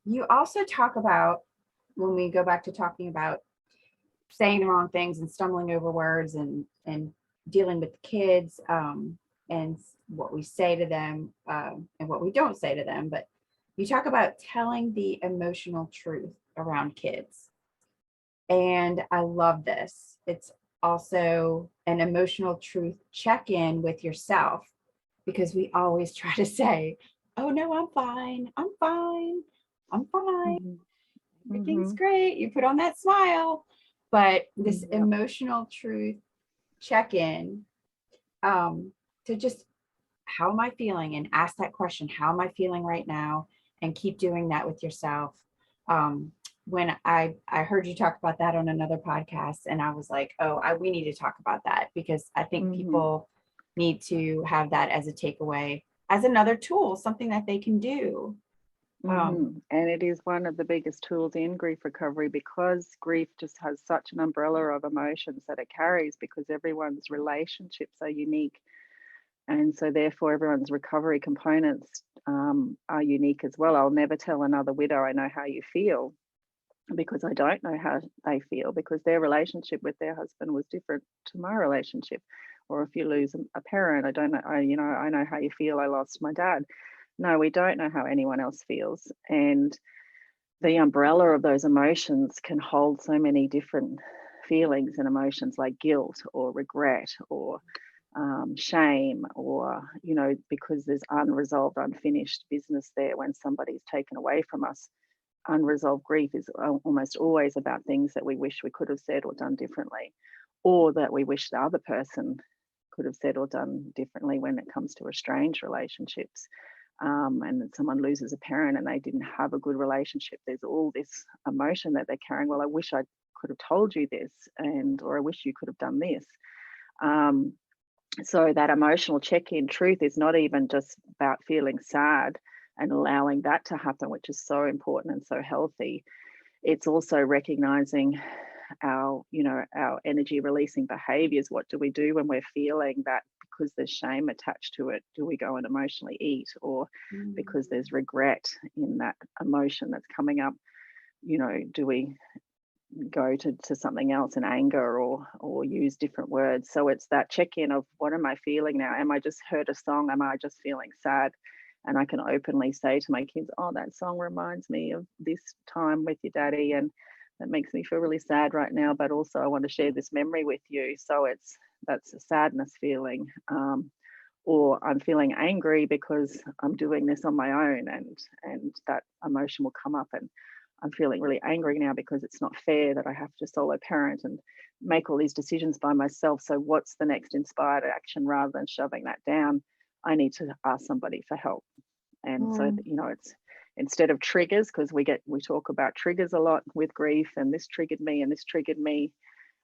You also talk about, when we go back to talking about saying the wrong things and stumbling over words and dealing with the kids, and what we say to them, and what we don't say to them, but you talk about telling the emotional truth around kids. And I love this. It's also an emotional truth check in with yourself, because we always try to say, oh no, I'm fine. I'm fine. I'm fine. Mm-hmm. Everything's Mm-hmm. great. You put on that smile. But this Yeah. emotional truth check in, to just, how am I feeling? And ask that question, how am I feeling right now? And keep doing that with yourself. When I heard you talk about that on another podcast, and I was like, oh, we need to talk about that, because I think Mm-hmm. people need to have that as a takeaway, as another tool, something that they can do. Um, And it is one of the biggest tools in grief recovery, because grief just has such an umbrella of emotions that it carries, because everyone's relationships are unique. And so, therefore, everyone's recovery components are unique as well. I'll never tell another widow, I know how you feel, because I don't know how they feel, because their relationship with their husband was different to my relationship. Or if you lose a parent, I don't know, I know how you feel, I lost my dad. No, we don't know how anyone else feels. And the umbrella of those emotions can hold so many different feelings and emotions, like guilt or regret or shame, or, because there's unresolved, unfinished business there when somebody's taken away from us. Unresolved grief is almost always about things that we wish we could have said or done differently, or that we wish the other person could have said or done differently when it comes to estranged relationships. And then someone loses a parent and they didn't have a good relationship. There's all this emotion that they're carrying. Well, I wish I could have told you this, and or I wish you could have done this. Um, so that emotional check-in truth is not even just about feeling sad and allowing that to happen, which is so important and so healthy. It's also recognizing our energy releasing behaviors. What do we do when we're feeling that? Because there's shame attached to it, do we go and emotionally eat? Or because there's regret in that emotion that's coming up, do we go to something else in anger, or use different words? So it's that check-in of, what am I feeling now? Am I just heard a song? Am I just feeling sad? And I can openly say to my kids, oh, that song reminds me of this time with your daddy, and that makes me feel really sad right now, but also I want to share this memory with you. So that's a sadness feeling. Or I'm feeling angry because I'm doing this on my own, and that emotion will come up, and I'm feeling really angry now because it's not fair that I have to solo parent and make all these decisions by myself. So what's the next inspired action? Rather than shoving that down, I need to ask somebody for help. And so, mm, it's instead of triggers, because we talk about triggers a lot with grief, and this triggered me and this triggered me.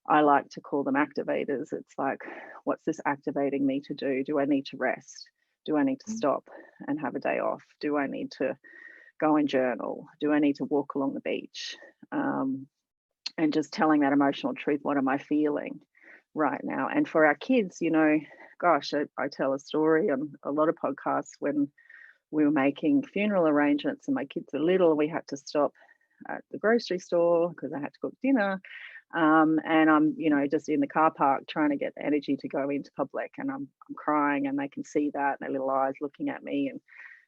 I like to call them activators. It's like, what's this activating me to do? Do I need to rest? Do I need to stop and have a day off? Do I need to go and journal? Do I need to walk along the beach? Um, and just telling that emotional truth. What am I feeling right now? And for our kids, gosh, I tell a story on a lot of podcasts. When we were making funeral arrangements and my kids were little, we had to stop at the grocery store because I had to cook dinner. And I'm, just in the car park trying to get the energy to go into public, and I'm crying, and they can see that, and their little eyes looking at me, and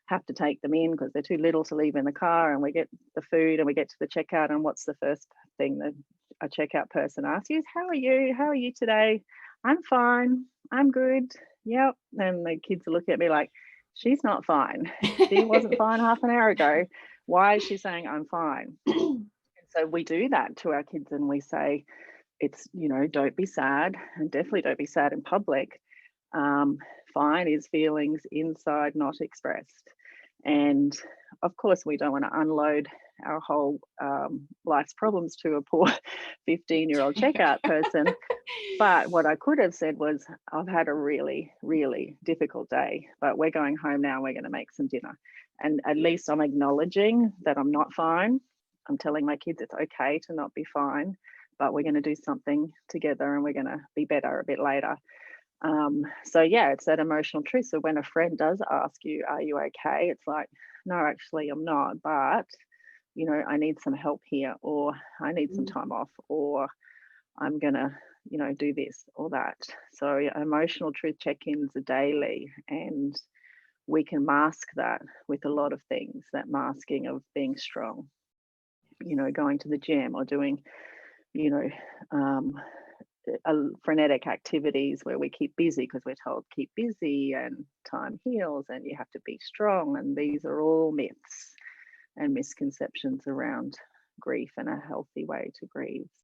have to take them in because they're too little to leave in the car. And we get the food and we get to the checkout, and what's the first thing that a checkout person asks you is, how are you? How are you today? I'm fine. I'm good. Yep. And the kids are looking at me like, she's not fine. She wasn't fine half an hour ago. Why is she saying I'm fine? And so we do that to our kids, and we say, it's, don't be sad, and definitely don't be sad in public. Um, Fine is feelings inside, not expressed. And of course, we don't want to unload our whole life's problems to a poor 15-year-old checkout person. But what I could have said was, I've had a really, really difficult day, but we're going home now. We're going to make some dinner. And at least I'm acknowledging that I'm not fine. I'm telling my kids it's okay to not be fine, but we're going to do something together, and we're going to be better a bit later. So yeah, it's that emotional truth. So when a friend does ask you, are you okay? It's like, no, actually I'm not, but I need some help here, or I need some Mhm. time off, or I'm gonna, do this or that. So yeah, emotional truth check-ins are daily, and we can mask that with a lot of things, that masking of being strong, going to the gym or doing, you know, um, frenetic activities where we keep busy because we're told keep busy and time heals and you have to be strong. And these are all myths and misconceptions around grief and a healthy way to grieve.